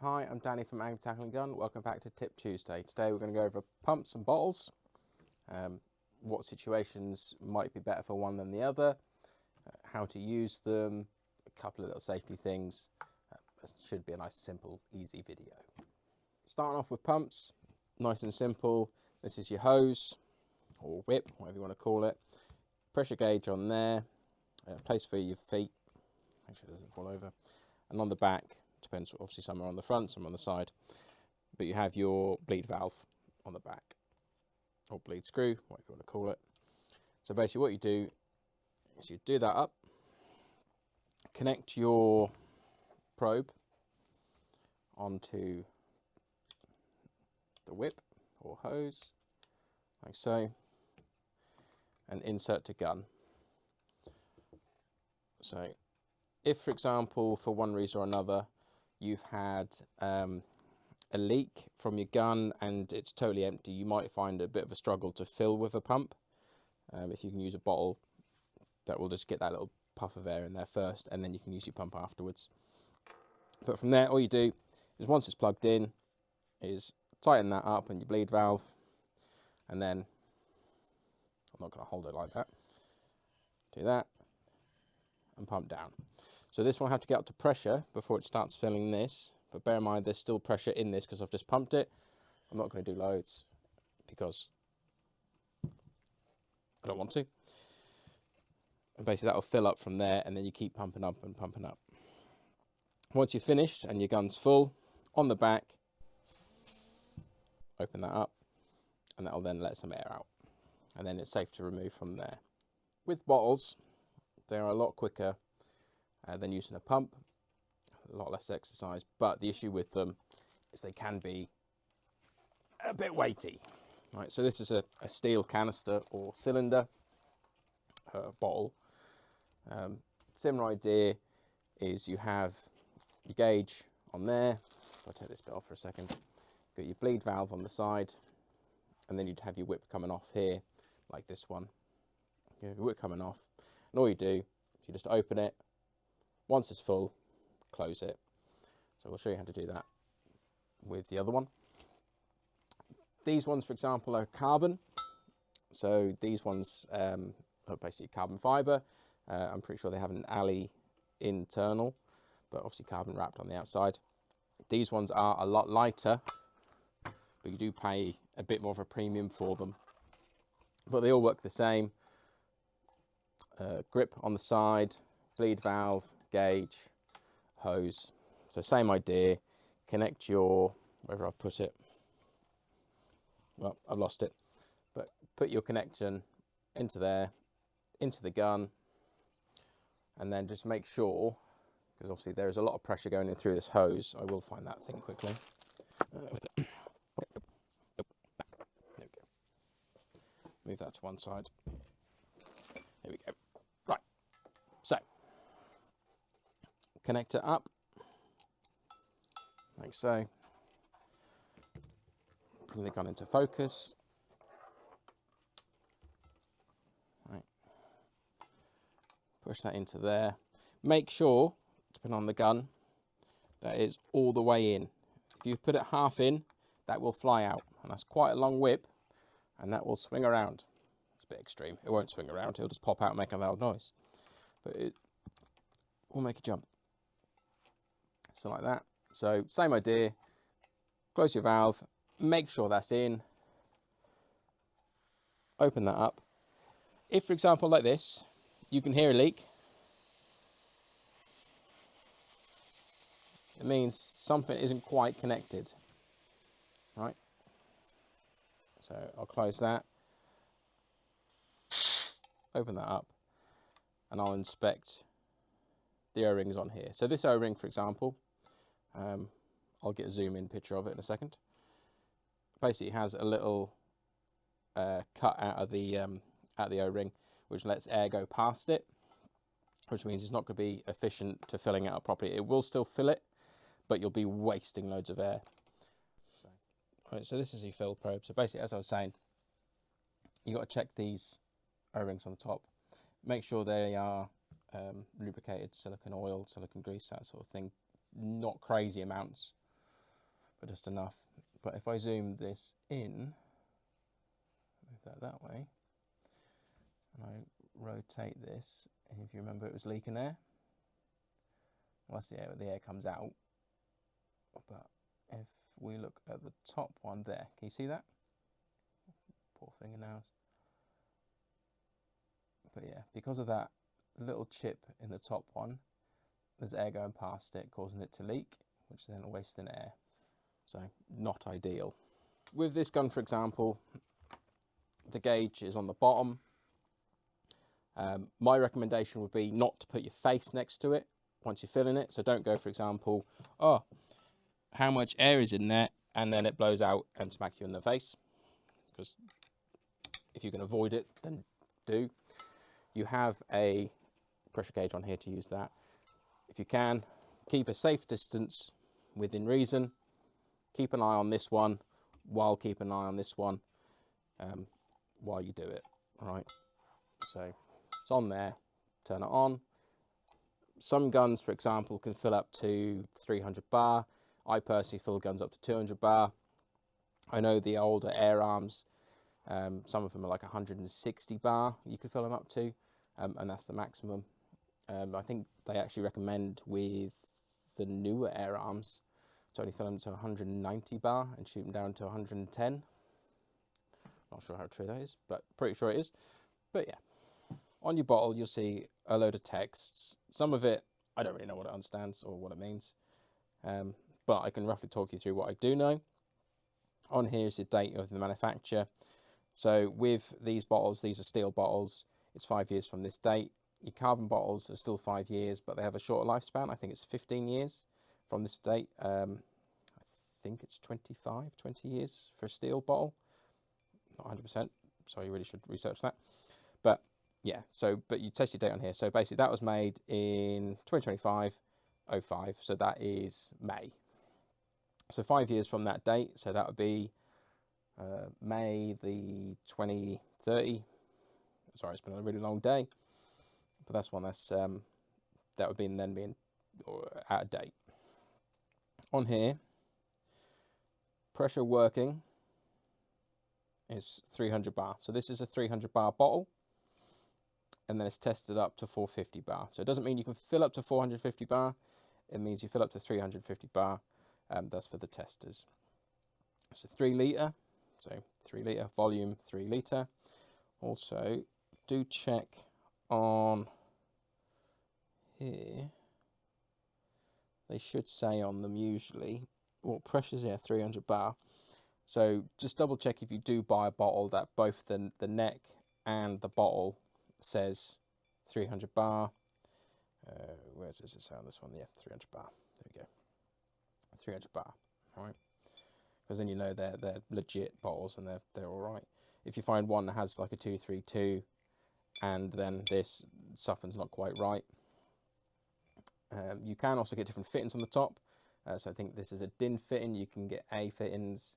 Hi, I'm Danny from Angler Tackle and Gun. Welcome back to Tip Tuesday. Today we're going to go over pumps and bottles, what situations might be better for one than the other, how to use them, a couple of little safety things. This should be a nice, simple, easy video. Starting off with pumps, nice and simple. This is your hose or whip, whatever you want to call it. Pressure gauge on there, place for your feet, make sure it doesn't fall over, and on the back, depends, obviously some are on the front, some on the side, but you have your bleed valve on the back, or bleed screw, whatever you want to call it. So basically what you do is you do that up, connect your probe onto the whip or hose, like so, and insert to gun. So if, for example, for one reason or another, you've had a leak from your gun and it's totally empty, you might find a bit of a struggle to fill with a pump. If you can use a bottle, that will just get that little puff of air in there first, and then you can use your pump afterwards. But from there, all you do is, once it's plugged in, is tighten that up and your bleed valve, and then, I'm not going to hold it like that, do that, and pump down. So this will have to get up to pressure before it starts filling this, but bear in mind there's still pressure in this because I've just pumped it. I'm not going to do loads because I don't want to. And basically that'll fill up from there, and then you keep pumping up and pumping up. Once you're finished and your gun's full, on the back, open that up, and that'll then let some air out. And then it's safe to remove from there. With bottles, they're a lot quicker than using a pump, a lot less exercise, but the issue with them is they can be a bit weighty. Right, so this is a steel canister or cylinder bottle. Similar idea is you have your gauge on there. If I take this bit off for a second, you've got your bleed valve on the side, and then you'd have your whip coming off here, like this one. You have your whip coming off, and all you do is you just open it. Once it's full, close it. So we'll show you how to do that with the other one. These ones, for example, are carbon. So these ones are basically carbon fibre. I'm pretty sure they have an alley internal, but obviously carbon wrapped on the outside. These ones are a lot lighter, but you do pay a bit more of a premium for them. But they all work the same. Grip on the side, bleed valve, gauge, hose. So same idea, connect your, wherever I've put it, well, I've lost it, but put your connection into there, into the gun, and then just make sure, because obviously there is a lot of pressure going in through this hose. I will find that thing quickly. There we go. Move that to one side. There we go. Right, so connect it up, like so. Bring the gun into focus. Right. Push that into there. Make sure to put on the gun that is all the way in. If you put it half in, that will fly out, and that's quite a long whip, and that will swing around. It's a bit extreme. It won't swing around, it'll just pop out and make a loud noise, but it will make a jump. So like that. So same idea, close your valve, make sure that's in, open that up. If, for example, like this, you can hear a leak, it means something isn't quite connected, right? So I'll close that, open that up, and I'll inspect the O-rings on here. So this O-ring, for example, I'll get a zoom in picture of it in a second. Basically it has a little cut out of the O-ring, which lets air go past it, which means it's not going to be efficient to filling it up properly. It will still fill it, but you'll be wasting loads of air. So this is your fill probe. So basically, as I was saying, you've got to check these O-rings on the top. Make sure they are lubricated, silicone oil, silicone grease, that sort of thing. Not crazy amounts, but just enough. But if I zoom this in, move that way, and I rotate this, and if you remember it was leaking air, well, that's the air comes out. But if we look at the top one there, can you see that? Poor fingernails. But yeah, because of that little chip in the top one, there's air going past it, causing it to leak, which then wasting air. So not ideal. With this gun, for example, the gauge is on the bottom. My recommendation would be not to put your face next to it once you're filling it. So don't go, for example, oh, how much air is in there, and then it blows out and smack you in the face. Because if you can avoid it, then do. You have a pressure gauge on here to use that. If you can, keep a safe distance within reason. Keep an eye on this one while keep an eye on this one while you do it. All right. So it's on there. Turn it on. Some guns, for example, can fill up to 300 bar. I personally fill guns up to 200 bar. I know the older air arms, some of them are like 160 bar you could fill them up to, and that's the maximum. I think they actually recommend with the newer air arms to only fill them to 190 bar and shoot them down to 110. Not sure how true that is, but pretty sure it is. But yeah, on your bottle you'll see a load of texts. Some of it I don't really know what it understands or what it means, but I can roughly talk you through what I do know. On here is the date of the manufacture. So with these bottles, these are steel bottles, it's 5 years from this date. Your carbon bottles are still 5 years, but they have a shorter lifespan. I think it's 15 years from this date. I think it's 20 years for a steel bottle. Not 100%, so you really should research that. But yeah, but you test your date on here. So basically that was made in 2025, 05, so that is May. So 5 years from that date, so that would be May the 2030. Sorry, it's been a really long day, but that's one that would be then being out of date. On here, pressure working is 300 bar. So this is a 300 bar bottle, and then it's tested up to 450 bar. So it doesn't mean you can fill up to 450 bar. It means you fill up to 350 bar. That's for the testers. It's a 3 litre, so 3 litre volume, 3 litre. Also, do check on here. They should say on them usually what pressure's here, 300 bar. So just double check if you do buy a bottle that both the neck and the bottle says 300 bar. Where does it say on this one? Yeah, 300 bar. There we go. 300 bar, all right? Because then you know they're legit bottles and they're all right. If you find one that has like a 232 and then this something's not quite right, you can also get different fittings on the top. So I think this is a DIN fitting. You can get A fittings.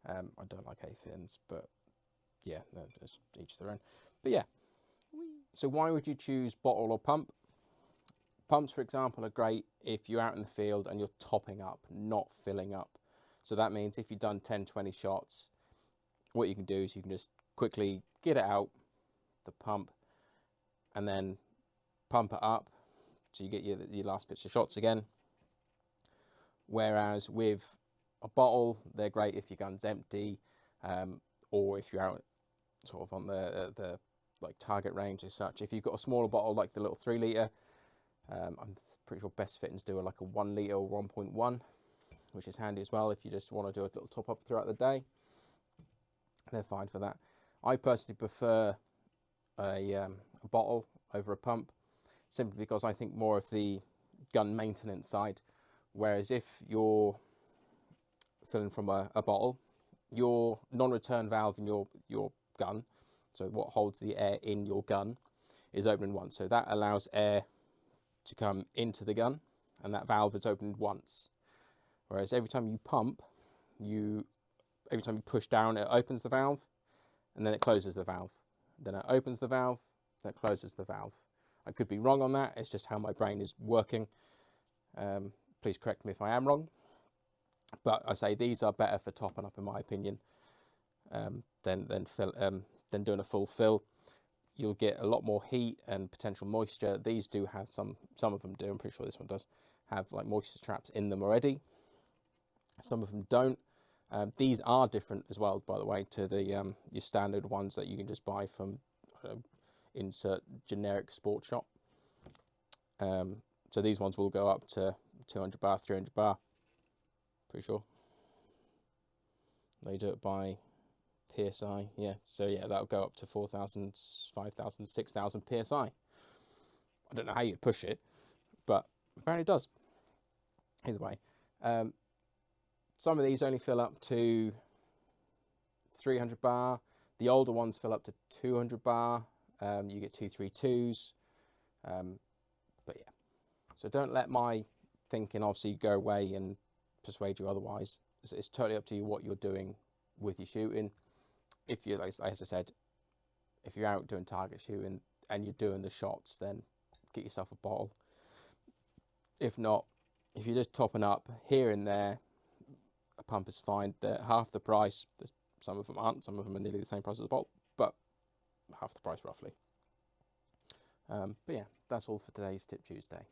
I don't like A fittings, but yeah, no, just each their own. But yeah, so why would you choose bottle or pump? Pumps, for example, are great if you're out in the field and you're topping up, not filling up. So that means if you've done 10, 20 shots, what you can do is you can just quickly get it out, the pump, and then pump it up so you get your last bits of shots again. Whereas with a bottle, they're great if your gun's empty, or if you're out sort of on the like target range as such. If you've got a smaller bottle like the little 3 litre, I'm pretty sure best fittings do like a 1 litre or 1.1, which is handy as well if you just want to do a little top up throughout the day. They're fine for that. I personally prefer a bottle over a pump, simply because I think more of the gun maintenance side. Whereas if you're filling from a bottle, your non-return valve in your gun, so what holds the air in your gun, is open once. So that allows air to come into the gun, and that valve is opened once. Whereas every time you pump, every time you push down, it opens the valve, and then it closes the valve. Then it opens the valve, then it closes the valve. I could be wrong on that. It's just how my brain is working. Please correct me if I am wrong. But I say these are better for topping up, in my opinion, than doing a full fill. You'll get a lot more heat and potential moisture. These do have some of them do. I'm pretty sure this one does have like moisture traps in them already. Some of them don't. These are different as well, by the way, to the your standard ones that you can just buy from insert generic sports shop. So these ones will go up to 200 bar, 300 bar. Pretty sure. They do it by PSI, yeah. So yeah, that'll go up to 4,000, 5,000, 6,000 PSI. I don't know how you'd push it, but apparently it does. Either way, some of these only fill up to 300 bar. The older ones fill up to 200 bar. You get 232s. But yeah, so don't let my thinking obviously go away and persuade you otherwise. It's totally up to you what you're doing with your shooting. If you, as I said, if you're out doing target shooting and you're doing the shots, then get yourself a bottle. If not, if you're just topping up here and there, a pump is fine. They're half the price. Some of them aren't. Some of them are nearly the same price as a bottle, but half the price roughly. But yeah, that's all for today's Tip Tuesday.